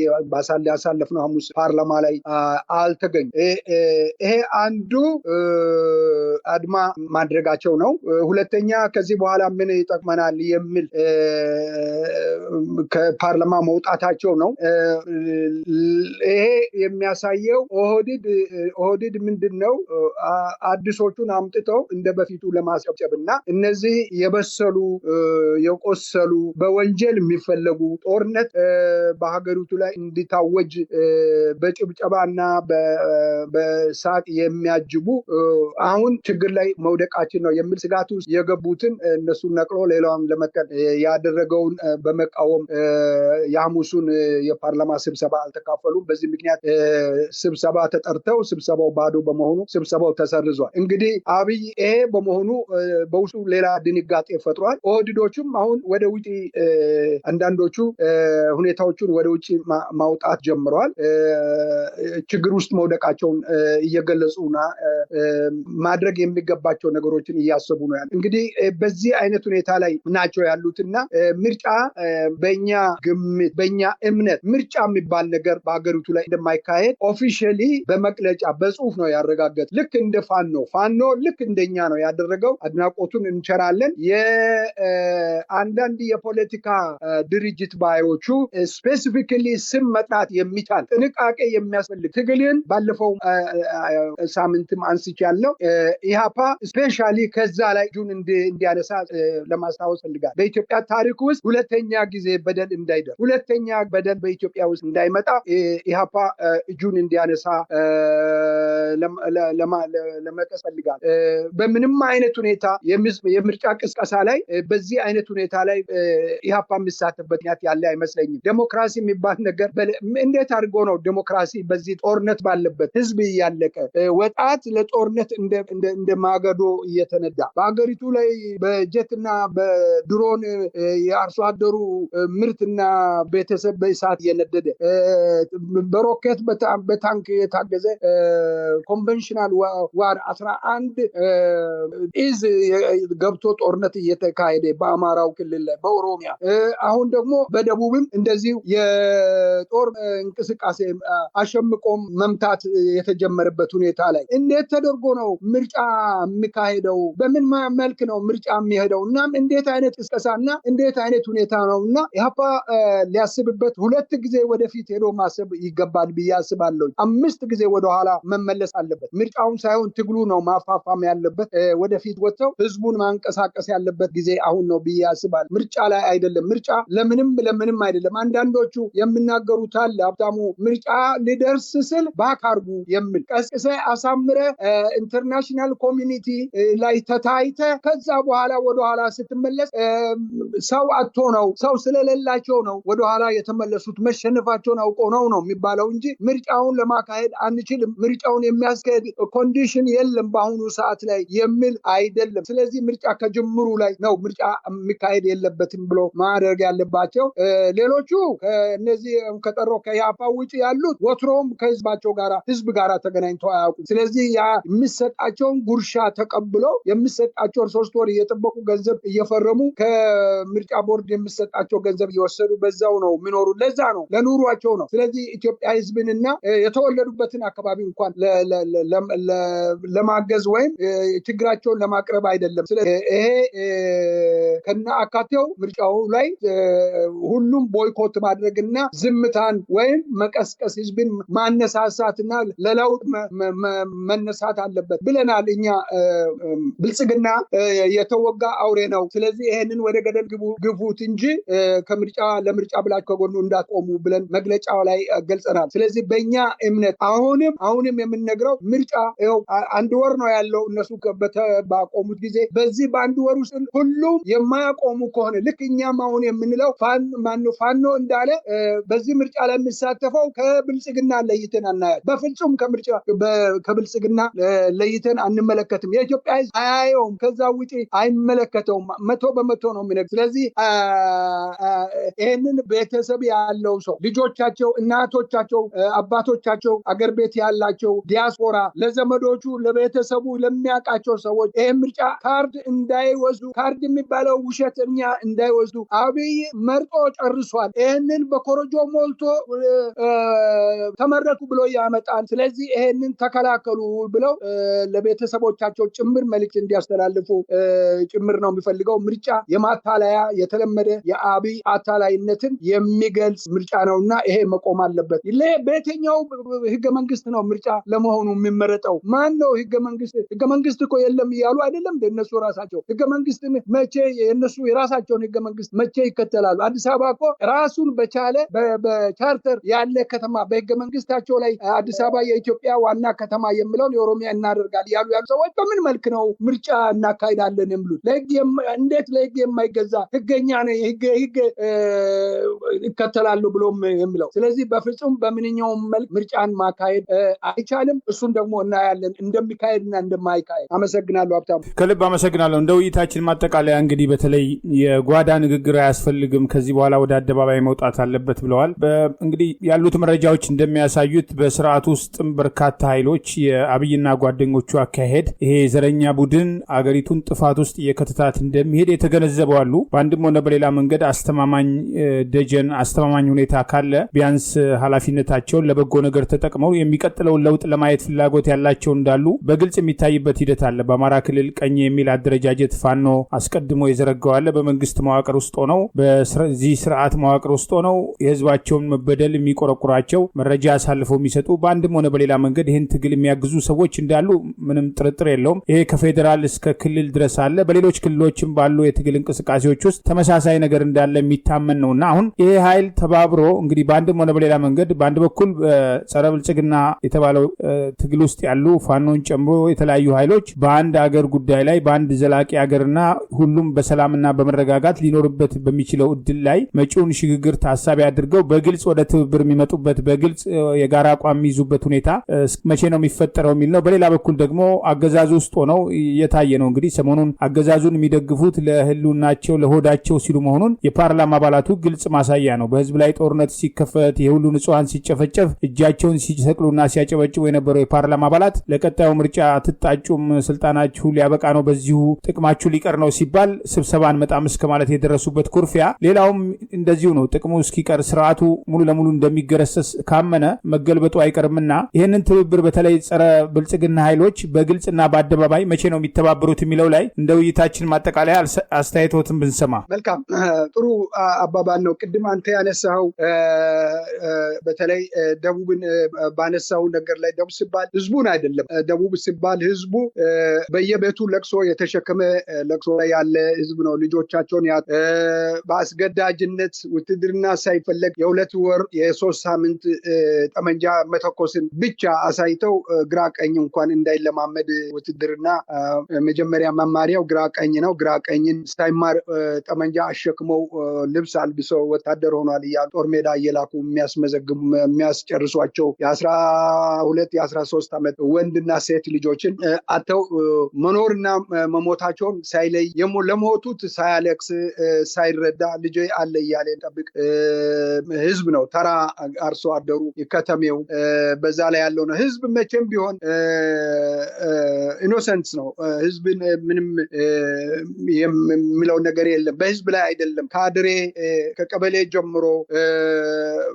Speaker 1: ያሳለፍነው ሐሙስ ፓርላማ ላይ አልተገኙ። ይሄ አንዱ አድማ ማድረጋቸው ነው። ሁለተኛ ከዚህ በኋላ ምን ይጠቅመናል የሚል ከፓርላማ መውጣታቸው ነው። ይሄ የሚያሳየው ኦህዲድ ምንድነው አዲሶቹን አምጥተው እንደ በፊቱ ለማስጨብጨብና እነዚህ የበሰሉ የቆሰሉ በወንጀል የሚፈለጉ ጦርነት በሀገሪቱ ላይ እንዲታወጅ በጭብጨባና በሳቅ የሚያጅቡ አሁን ችግር ላይ መውደቃችን ነው የሚል ስጋት ውስጥ የገቡትን እነሱን ነቅሎ ሌላውን ለመከል ያደረገውን በመቃወም የሐሙሱን የፓርላማ ስብሰባ አልተካፈሉም። በዚህ ምክንያት ስብሰባ ተጠርተው ስብሰባው ባዶ በመሆኑ ስብሰባው ተሰርዟል። እንግዲህ አብይ ይሄ በመሆኑ በውስጡ ሌላ ድንጋጤ ፈጥሯል። ኦህዲዶቹም አሁን ወደ ውጪ አንዳንዶቹ ሁኔታዎቹን ወደ ውጪ ማውጣት ጀምረዋል። ችግር ውስጥ መውደቃቸውን እየገለጹና ማድረግ የሚገባቸው ነገሮችን እያሰቡ ነው ያሉት። እንግዲህ በዚህ አይነት ሁኔታ ላይ ናቸው ያሉትና ምርጫ በእኛ ግምት በእኛ እምነት ምርጫ የሚባል ነገር በሀገሪቱ ላይ እንደማይካሄድ ኦፊሻሊ በመግለጫ በጽሁፍ ነው ያረጋገጥ። ልክ እንደ ፋኖ ልክ እንደኛ ነው ያደረገው። አድናቆቱን እንቸራለን። የአንዳንድ የፖለቲካ ድርጅት ባዮቹ ስፔሲፊካሊ ስም መጥራት የሚቻል ጥንቃቄ የሚያስፈልግ ትግልን ባለፈው ሳምንትም አንስቻለሁ። ኢሃፓ ስፔሻሊ ከዛ ላይ እጁን እንዲያነሳ ለማስታወስ ፈልጋለሁ። በኢትዮጵያ ታሪክ ውስጥ ሁለተኛ ጊዜ በደል እንዳይደርስ ሁለተኛ በደል በኢትዮጵያ ውስጥ እንዳይመጣ ኢሃፓ እጁን እንዲያነሳ ለመጥቀስ ፈልጋለሁ። በምንም አይነት ሁኔታ የምርጫ ቅስቀሳ ላይ በዚህ አይነት ሁኔታ ላይ ኢሃፓ የሚሳተፍበት ምክንያት ያለ አይመስለኝም። ዴሞክራሲ የሚባል ነገር እንዴት አድርጎ ነው ዴሞክራሲ በዚህ ጦርነት ባለበት ህዝብ እያለቀ ወጣት ለጦርነት እንደ ማገዶ እየተነዳ በአገሪቱ ላይ በጀትና በድሮን የአርሶ አደሩ ምርትና ቤተሰብ በእሳት እየነደደ በሮኬት በታንክ የታገዘ ኮንቬንሽናል ዋር 11 ኢዝ ገብቶ ጦርነት እየተካሄደ በአማራው ክልል ላይ በኦሮሚያ አሁን ደግሞ በደቡብም እንደዚሁ የጦር እንቅስቃሴ አሸምቆም መምታት የተጀመረበት ሁኔታ ላይ እንዴት ተደርጎ ነው ምርጫ የሚካሄደው? በምን መልክ ነው ምርጫ የሚሄደው? እና እንዴት አይነት ቅስቀሳና እንዴት አይነት ሁኔታ ነውና ኢሃፓ ሊያስብበት 2 ጊዜ ወደፊት ሄዶ ማሰብ ይገባል ብዬ አስባለሁ። 5 ጊዜ ወደኋላ መመለስ አለበት። ምርጫውን ሳይሆን ትግሉ ነው ማፋፋም ያለበት። ወደፊት ወጥተው ህዝቡን ማንቀሳቀስ ያለበት ጊዜ አሁን ነው ብዬ አስባለሁ። ምርጫ ላይ አይደለም። ምርጫ ለምንም አይደለም። አንዳንዶቹ የሚናገሩት አለ ሀብታሙ ምርጫ ሊደርስ ስል ባካርጉ የሚል ቀስቅሰ አሳምረ ኢንተርናሽናል ኮሚኒቲ ላይ ተታይተ ከዛ በኋላ ወደኋላ ስትመለስ ሰው አጥቶ ነው ሰው ስለሌላቸው ነው ወደኋላ የተመለሱት መሸነፋቸውን አውቀው ነው የሚባለው እንጂ ምርጫውን ለማካሄድ አንችልም፣ ምርጫውን የሚያስካሄድ ኮንዲሽን የለም በአሁኑ ሰዓት ላይ የሚል አይደለም። ስለዚህ ምርጫ ከጅምሩ ላይ ነው ምርጫ የሚካሄድ የለበትም ብሎ ማድረግ ያለባቸው። ሌሎቹ እነዚህ ከጠሮ ከኢሃፓ ውጪ ያሉት ወትሮም ከህዝባቸው ጋራ ህዝብ ጋራ ተገናኝተው አያውቁም። ስለዚህ ያ የሚሰጣቸውን ጉርሻ ተቀብለው የሚሰጣቸውን 3 ወር እየጠበቁ ገንዘብ እየፈረሙ ከምርጫ ቦርድ የሚሰጣቸው ገንዘብ እየወሰዱ በዛው ነው የሚኖሩ። ለዛ ነው ለኑሯቸው ነው። ስለዚህ ኢትዮጵያ ህዝብንና የተወለዱበትን አካባቢ እንኳን ለማገዝ ወይም ችግራቸውን ለማቅረብ አይደለም። ስለዚህ ይሄ ከና አካቴው ምርጫው ላይ ሁሉም ቦይኮት ማድረግና ዝምታን ወይም መቀስቀስ ህዝብን ማነሳሳትና ለለውጥ መነሳት አለበት ብለናል። እኛ ብልጽግና የተወጋ አውሬ ነው። ስለዚህ ይሄንን ወደ ገደል ግፉት እንጂ ለምርጫ ብላችሁ ከጎኑ እንዳትቆሙ ብለን መግለጫው ላይ ገልጸናል። ስለዚህ በእኛ እምነት አሁንም የምንነግረው ምርጫ ይኸው 1 ወር ነው ያለው። እነሱ ባቆሙት ጊዜ በዚህ በ1 ወር ውስጥ ሁሉም የማያቆሙ ከሆነ ልክ እኛም አሁን የምንለው ፋኖ እንዳለ በዚህ ምርጫ ላይ የሚሳተፈው ከብልጽግና ለይተን አናያለን። በፍጹም ከብልጽግና ለይተን አንመለከትም። የኢትዮጵያ ህዝብ አያየውም። ከዛ ውጪ አይመለከተውም። 100% ነው የሚነግረው። ስለዚህ ይሄንን ቤተሰብ ያለው ሰው ልጆቻቸው፣ እናቶቻቸው፣ አባቶቻቸው አገር ቤት ያላቸው ዲያስፖራ ለዘመዶቹ፣ ለቤተሰቡ፣ ለሚያውቃቸው ሰዎች ይሄ ምርጫ ካርድ እንዳይወስዱ፣ ካርድ የሚባለው ውሸተኛ እንዳይወስዱ አብይ መርጦ ጨርሷል። ይሄንን በኮረጆ ሞልቶ ተመረጡ ብሎ ያመጣል። ስለዚህ ይሄንን ተከላከሉ ብለው ለቤተሰቦቻቸው ጭምር መልእክት እንዲያስተላልፉ ጭምር ነው የሚፈልገው። ምርጫ የማታለያ የተለመደ የአብይ አታላይነትን የሚገልጽ ምርጫ ነውና ይሄ መቆም አለበት። በየትኛው ህገ መንግስት ነው ምርጫ ለመሆኑ የሚመረጠው? ማን ነው ህገ መንግስት እኮ የለም እያሉ አይደለም እነሱ ራሳቸው። ህገ መንግስትን መቼ የነሱ የራሳቸውን ህገ መንግስት መቼ ይከተላሉ? አዲስ አበባ እኮ ራሱን በቻለ በቻርተር ያለ ከተማ በህገ መንግስታቸው ላይ አዲስ አበባ የኢትዮጵያ ዋና ከተማ የሚለውን የኦሮሚያ እናደርጋል ያሉ ሰዎች በምን መልክ ነው ምርጫ እናካሂዳለን የሚሉት? እንዴት ለህግ የማይገዛ ህገኛ ነው ህግ ይከተላሉ ብሎ የሚለው? ስለዚህ በፍጹም በምንኛውም መልክ ምርጫን ማካሄድ አይቻልም። እሱን ደግሞ እናያለን እንደሚካሄድና እንደማይካሄድ። አመሰግናለሁ ሀብታሙ።
Speaker 2: ከልብ አመሰግናለሁ። እንደ ውይይታችን ማጠቃለያ እንግዲህ በተለይ የጓዳ ንግግር አያስፈልግም፣ ከዚህ በኋላ ወደ አደባባይ መውጣት አለበት ብለዋል። እንግዲህ ያሉት መረጃዎች እንደሚያሳዩት በስርዓቱ ውስጥም በርካታ ኃይሎች የአብይና ጓደኞቹ አካሄድ ይሄ ዘረኛ ቡድን አገሪቱን ጥፋት ውስጥ እየከተታት እንደሚሄድ የተገነዘበው አሉ። በአንድም ሆነ በሌላ መንገድ አስተማማኝ ደጀን አስተማማኝ ሁኔታ ካለ ቢያንስ ኃላፊነታቸውን ለበጎ ነገር ተጠቅመው የሚቀጥለውን ለውጥ ለማየት ፍላጎት ያላቸው እንዳሉ በግልጽ የሚታይበት ሂደት አለ። በአማራ ክልል ቀኝ የሚል አደረጃጀት ፋኖ አስቀድሞ የዘረጋው አለ። በመንግስት መዋቅር ውስጥ ሆነው በዚህ ስርዓት መዋቅር ውስጥ ሆነው የህዝባቸውን መበደል የሚቆረቁራቸው መረጃ አሳልፈው የሚሰጡ በአንድም ሆነ በሌላ መንገድ ይህን ትግል የሚያግዙ ሰዎች እንዳሉ ምንም ጥርጥር የለውም። ይሄ ከፌዴራል እስከ ክልል ድረስ አለ። በሌሎች ክልሎችም ባሉ የትግል እንቅስቃሴዎች ውስጥ ተመሳሳይ ነገር እንዳለ የሚታመን ነውና አሁን ይሄ ኃይል ተባብሮ እንግዲህ በአንድም ሆነ በሌላ መንገድ በአንድ በኩል ጸረ ብልጽግና የተባለው ትግል ውስጥ ያሉ ፋኖን ጨምሮ የተለያዩ ኃይሎች በአንድ አገር ጉዳይ ላይ በአንድ ዘላቂ አገርና ሁሉም በሰላምና በመረጋጋት ሊኖርበት በሚችለው እድል ላይ መጪውን ሽግግር ታሳቢ አድርገው በግልጽ ወደ ትብብር የሚመጡበት በግልጽ የጋራ አቋም የሚይዙበት ሁኔታ መቼ ነው የሚፈጠረው የሚል ነው። በሌላ በኩል ደግሞ አገዛዙ ውስጥ ሆነው እየታየ ነው። እንግዲህ ሰሞኑን አገዛዙን የሚደግፉት ለህልውናቸው ለሆዳቸው ሲሉ መሆኑን የፓርላማ አባላቱ ግልጽ ማሳያ ነው። በህዝብ ላይ ጦርነት ሲከፈት የሁሉ ንጹሃን ሲጨፈጨፍ እጃቸውን ሲሰቅሉና ሲያጨበጭቡ የነበረው የፓርላማ አባላት ለቀጣዩ ምርጫ ትጣጩም ስልጣናችሁ ሊያበቃ ነው፣ በዚሁ ጥቅማችሁ ሊቀር ነው ሲባል ስብሰባን መጣም እስከ ማለት የደረሱበት ኩርፊያ፣ ሌላውም እንደዚሁ ነው። ጥቅሙ እስኪቀር ስርዓቱ ሙሉ ለሙሉ እንደሚገረሰስ ካመነ መገልበጡ አይቀርምና ይህንን ትብብር በተለይ ጸረ ብልጽግና ኃይሎች በግልጽና በአደባባይ መቼ ነው የሚተባበሩት የሚለው ላይ እንደ ውይይታችን ማጠቃለያ አስተያየቶትን ብንሰማ
Speaker 1: መልካም። ጥሩ አባባል ነው። ቅድም አንተ ያነሳው በተለይ ደቡብን ባነሳው ነገር ላይ ደቡብ ሲባል ህዝቡን አይደለም። ደቡብ ሲባል ህዝቡ በየቤቱ ለቅሶ የተሸከመ ለቅሶ ላይ ያለ ህዝብ ነው። ልጆቻቸውን በአስገዳጅነት ውትድርና ሳይፈለግ የ2 ወር የ3 ሳምንት ጠመንጃ መተኮስን ብቻ አሳይተው ግራ ቀኝ እንኳን እንዳይለማመድ ውትድርና መጀመሪያ መማሪያው ግራ ቀኝ ነው። ግራ ቀኝን ሳይማር ጠመንጃ አሸክመው ልብስ አልብሰው ወታደር ሆኗል እያሉ ጦር ሜዳ እየላኩ የሚያስጨርሷቸው የ12 የ13 ዓመት ወንድና ሴት ልጆችን አተው መኖርና መሞታቸውን ሳይለይ ለሞቱት ሳያለቅስ ሳይረዳ ልጅ አለ እያለ ጠብቅ ህዝብ ነው። ተራ አርሶ አደሩ ከተሜው በዛ ላይ ያለው ነው። ህዝብ መቼም ቢሆን ኢኖሰንት ነው። ህዝብን ምንም የሚለው ነገር የለም። በህዝብ ላይ አይደለም ካድሬ ከቀበሌ ጀምሮ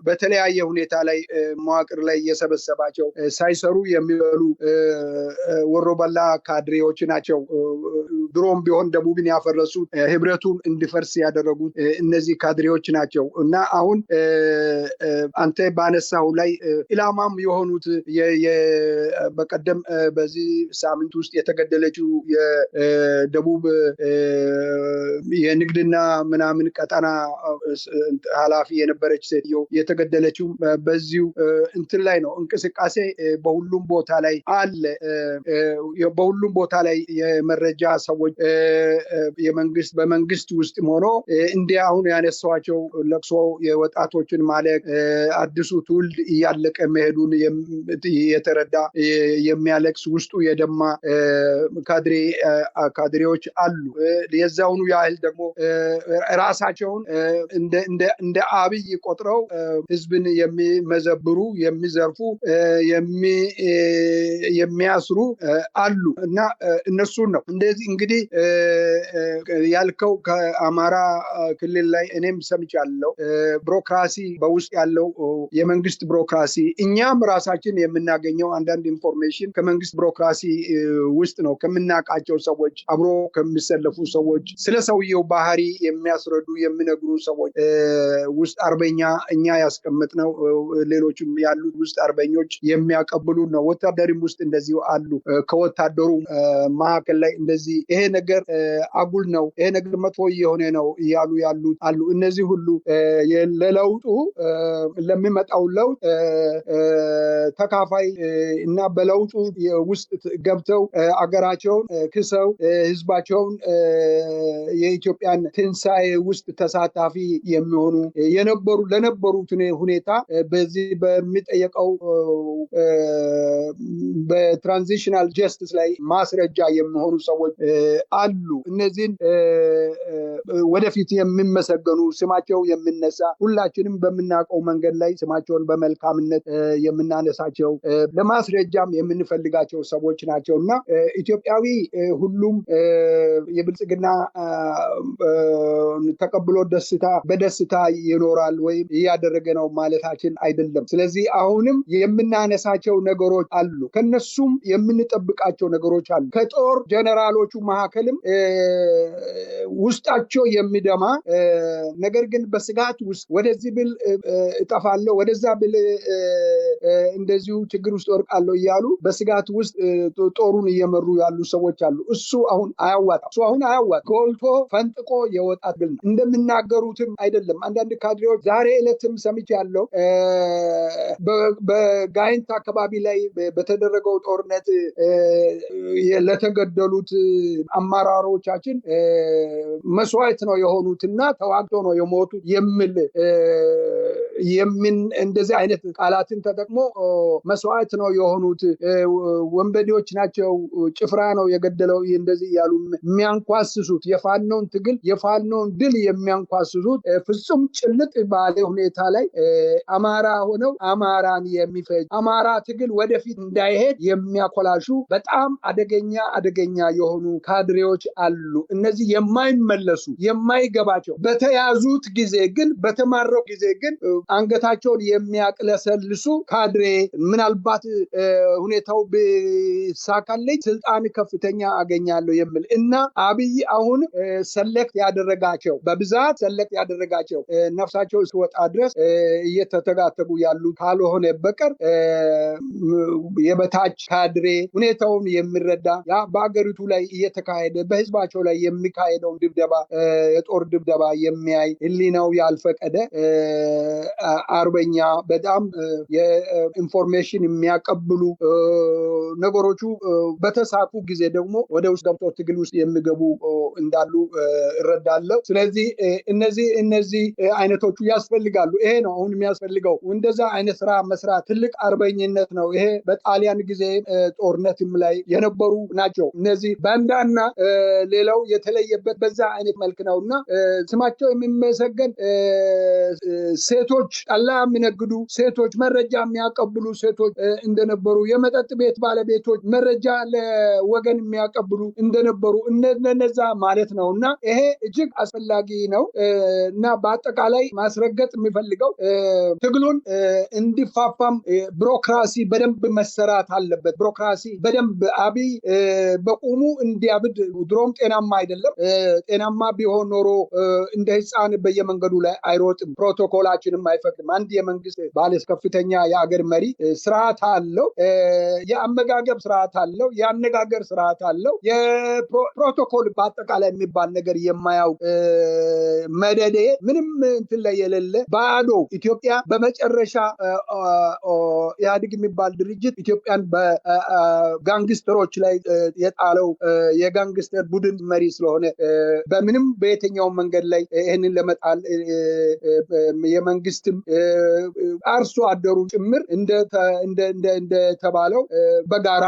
Speaker 1: በተለያየ ሁኔታ ላይ መዋቅር ላይ የሰበሰባቸው ሳይሰሩ የሚበሉ ወሮበላ ካድሬዎች ናቸው። ድሮም ቢሆን ደቡብን ያፈረሱት ህብረቱን እንዲፈርስ ያደረጉት እነዚህ ካድሬዎች ናቸው እና አሁን አንተ ባነሳው ላይ ኢላማም የሆኑት በቀደም በዚህ ሳምንት ውስጥ የተገደለችው የደቡብ የንግድና ምናምን ቀጠና ኃላፊ የነበረች ሴትዮ የተገደለችው በዚሁ እንትን ላይ ነው። እንቅስቃሴ በሁሉም ቦታ ላይ አለ። በሁሉም ቦታ ላይ የመረጃ ሰዎች በመንግስት ውስጥ ሆኖ እንዲህ አሁን ያነሳቸው ለቅሶ የወጣቶችን ማለቅ አዲሱ ትውልድ እያለቀ መሄዱን የተረዳ የሚያለቅስ ውስጡ የደማ ካድሬዎች አሉ። የዛውኑ ያህል ደግሞ ራሳቸውን እንደ አብይ ቆጥረው ህዝብን የሚመዘብሩ የሚዘርፉ የሚያስሩ አሉ እና እነሱን ነው እንደዚህ እንግዲህ ያልከው ከአማራ ክልል ላይ እኔም ሰምቻለሁ። ቢሮክራሲ በውስጥ ያለው የመንግስት ቢሮክራሲ እኛም ራሳችን የምናገኘው አንዳንድ ኢንፎርሜሽን ከመንግስት ቢሮክራሲ ውስጥ ነው። ከምናውቃቸው ሰዎች አብሮ ከሚሰለፉ ሰዎች ስለ ሰውየው ባህሪ የሚያስረዱ የሚነግሩ ሰዎች ውስጥ አርበኛ እኛ ያስቀምጥነው ሌሎችም ያሉት ውስጥ አርበኞች የሚያቀብሉ ነው። ወታደርም ውስጥ እንደዚሁ አሉ። ከወታደሩ ማዕከል ላይ እንደዚህ ይሄ ነገር አጉል ነው፣ ይሄ ነገር መጥፎ የሆነ ነው እያሉ ያሉት አሉ። እነዚህ ሁሉ ለለውጡ ለሚመጣው ለውጥ ተካፋይ እና በለውጡ ውስጥ ገብተው አገራቸውን ክሰው ህዝባቸውን የኢትዮጵያን ትንሣኤ ውስጥ ተሳታፊ የሚሆኑ ለነበሩት ሁኔታ በዚህ በሚጠየቀው በትራንዚሽናል ጀስቲስ ላይ ማስረጃ የሚሆኑ ሰዎች አሉ። እነዚህን ወደፊት የሚመሰገኑ ስማቸው የሚነሳ ሁላችንም በምናውቀው መንገድ ላይ ስማቸውን በመልካምነት የምናነሳቸው ለማስረጃም የምንፈልጋቸው ሰዎች ናቸውና ኢትዮጵያዊ ሁሉም የብልጽግና ተቀብሎ በደስታ ይኖራል ወይም እያደረገ ነው ማለታችን አይደለም። ስለዚህ አሁንም የምናነሳቸው ነገሮች አሉ፣ ከነሱም የምንጠብቃቸው ነገሮች አሉ። ከጦር ጀነራሎቹ መካከልም ውስጣቸው የሚደማ ነገር ግን በስጋት ውስጥ ወደዚህ ብል እጠፋለሁ ወደዛ ብል እንደዚሁ ችግር ውስጥ ወርቃለሁ እያሉ በስጋት ውስጥ ጦሩን እየመሩ ያሉ ሰዎች አሉ። እሱ አሁን አያዋጣም። ጎልቶ ፈንጥቆ የወጣት ብል ነው። እንደምናገሩትም አይደለም። አንዳንድ ካድሬዎች ዛሬ ዕለትም ሰምቻለሁ በጋይንት አካባቢ ላይ በተደረገው ጦርነት ለተገደሉት አመራሮቻችን መስዋዕት ነው የሆኑትና ተዋግተው ነው የሞቱት እንደዚህ አይነት ቃላትን ተጠቅሞ መስዋዕት ነው የሆኑት፣ ወንበዴዎች ናቸው፣ ጭፍራ ነው የገደለው እንደዚህ ያሉ የሚያንኳስሱት የፋኖን ትግል የፋኖን ድል የሚያንኳስሱት ፍጹም ጭልጥ ባለ ሁኔታ ላይ አማራ ሆነው አማራን የሚፈጅ አማራ ትግል ወደፊት እንዳይሄድ የሚያኮላሹ በጣም አደገኛ የሆኑ ካድሬዎች አሉ። እነዚህ የማይመለሱ የማይገባቸው በተያዙት ጊዜ ግን በተማረው ጊዜ ግን አንገታቸውን የሚያቅለሰልሱ ካድሬ ምናልባት ሁኔታው ቢሳካልኝ ስልጣን ከፍተኛ አገኛለሁ የሚል እና አብይ አሁን ሰለክት ያደረጋቸው በብዛት ሰለክት ያደረጋቸው ነፍሳቸው እስኪወጣ ድረስ እየተተጋተጉ ያሉ ካልሆነ በቀር የበታች ካድሬ ሁኔታውን የሚረዳ ያ በአገሪቱ ላይ እየተካሄደ በህዝባቸው ላይ የሚካሄደው ድብደባ የጦር ድብደባ የሚያይ ህሊናው ያልፈቀደ አርበኛ በጣም የኢንፎርሜሽን የሚያቀብሉ ነገሮቹ በተሳኩ ጊዜ ደግሞ ወደ ውስጥ ገብቶ ትግል ውስጥ የሚገቡ እንዳሉ እረዳለሁ። ስለዚህ እነዚህ አይነቶቹ ያስፈልጋሉ። ይሄ ነው አሁን የሚያስፈልገው። እንደዛ አይነት ስራ መስራት ትልቅ አርበኝነት ነው። ይሄ በጣሊያን ጊዜ ጦርነትም ላይ የነበሩ ናቸው። እነዚህ ባንዳና ሌላው የተለየበት በዛ አይነት መልክ ነውና ስማቸው የሚመሰገን ሴቶች ጠላ የሚነግዱ ሴቶች፣ መረጃ የሚያቀብሉ ሴቶች እንደነበሩ፣ የመጠጥ ቤት ባለቤቶች መረጃ ወገን የሚያቀብሉ እንደነበሩ እነዛ ማለት ነው እና ይሄ እጅግ አስፈላጊ ነው እና በአጠቃላይ ማስረገጥ የሚፈልገው ትግሉን እንዲፋፋም ቢሮክራሲ በደንብ መሰራት አለበት። ቢሮክራሲ በደንብ አብይ በቁሙ እንዲያብድ ድሮም ጤናማ አይደለም። ጤናማ ቢሆን ኖሮ እንደ ህፃን በየመንገዱ ላይ አይሮጥም። ፕሮቶኮላችንም አይፈቅድም። አንድ የመንግስት ከፍተኛ የአገር መሪ ስርዓት አለው፣ የአመጋገብ ስርዓት አለው፣ የአነጋገር ስርዓት አለው። የፕሮቶኮል በአጠቃላይ የሚባል ነገር የማያውቅ መደዴ ምንም እንትን ላይ የሌለ ባዶ ኢትዮጵያ በመጨረሻ ኢህአዴግ የሚባል ድርጅት ኢትዮጵያን በጋንግስተሮች ላይ የጣለው የጋንግስተር ቡድን መሪ ስለሆነ በምንም በየትኛው መንገድ ላይ ይህንን ለመጣል የመንግስትም አርሶ አደሩ ጭምር እንደተባለው በጋራ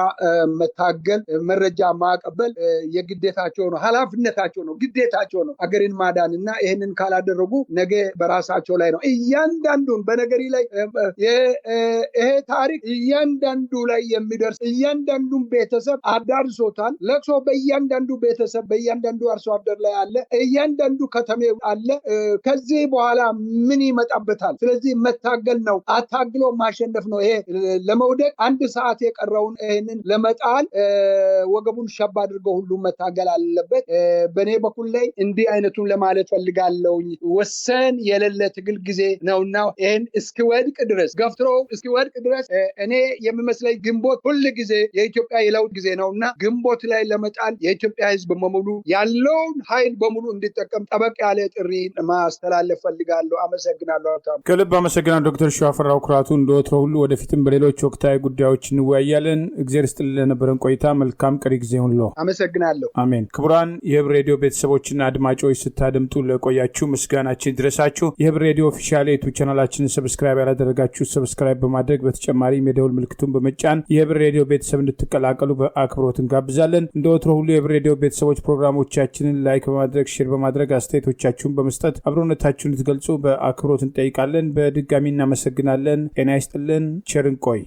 Speaker 1: መታገል፣ መረጃ ማቀበል የግዴታቸው ነው፣ ኃላፊነታቸው ነው፣ ግዴታቸው ነው አገርን ማዳን እና ይህንን ካላደረጉ ነገ በራሳቸው ላይ ነው። እያንዳንዱን በነገሪ ላይ ይሄ ታሪክ እያንዳንዱ ላይ የሚደርስ እያንዳንዱን ቤተሰብ አዳርሶታል። ለቅሶ በእያንዳንዱ ቤተሰብ በእያንዳንዱ አርሶ አደር ላይ አለ፣ እያንዳንዱ ከተሜ አለ። ከዚህ በኋላ ምን ይመጣበታል? ስለዚህ መታገል ነው፣ አታግሎ ማሸነፍ ነው። ይሄ ለመውደቅ አንድ ሰዓት የቀረውን ይህንን ለመጣል ወገቡን ሸባ አድርገው ሁሉ መታገል አለበት። በእኔ በኩል ላይ እንዲህ አይነቱን ለማለት ፈልጋለሁ። ወሰን የሌለ ትግል ጊዜ ነውና ይህን እስኪወድቅ ድረስ ገፍትሮ እስኪወድቅ ድረስ እኔ የሚመስለኝ ግንቦት ሁል ጊዜ የኢትዮጵያ የለውጥ ጊዜ ነውና ግንቦት ላይ ለመጣል የኢትዮጵያ ሕዝብ በሙሉ ያለውን ኃይል በሙሉ እንዲጠቀም ጠበቅ ያለ ጥሪ ማስተላለፍ ፈልጋለሁ። አመሰግናለሁ።
Speaker 2: ከልብ አመሰግናለሁ ዶክተር ሸዋፈራው ኩራቱ። እንደወትሮ ሁሉ ወደፊትም በሌሎች ወቅታዊ ጉዳዮች እንወያያለን። እግዚአብሔር ይስጥልን ለነበረን ቆይታ። መልካም ቀሪ ጊዜ ሁሉ
Speaker 1: አመሰግናለሁ።
Speaker 2: አሜን። ክቡራን የህብር ሬዲዮ ቤተሰቦችና አድማጮች ስታደምጡ ለቆያችሁ ምስጋናችን ድረሳችሁ። የህብር ሬዲዮ ኦፊሻል ዩቲዩብ ቻናላችንን ሰብስክራይብ ያላደረጋችሁ ሰብስክራይብ በማድረግ በተጨማሪም የደውል ምልክቱን በመጫን የህብር ሬዲዮ ቤተሰብ እንድትቀላቀሉ በአክብሮት እንጋብዛለን። እንደወትሮ ሁሉ የህብር ሬዲዮ ቤተሰቦች ፕሮግራሞቻችንን ላይክ በማድረግ ሼር በማድረግ አስተያየቶቻችሁን በመስጠት አብሮነታችሁን እንድትገልጹ በአክብሮት እንጠይቃለን። በድጋሚ እናመሰግናለን። ጤና ይስጥልን። ቸር እንቆይ።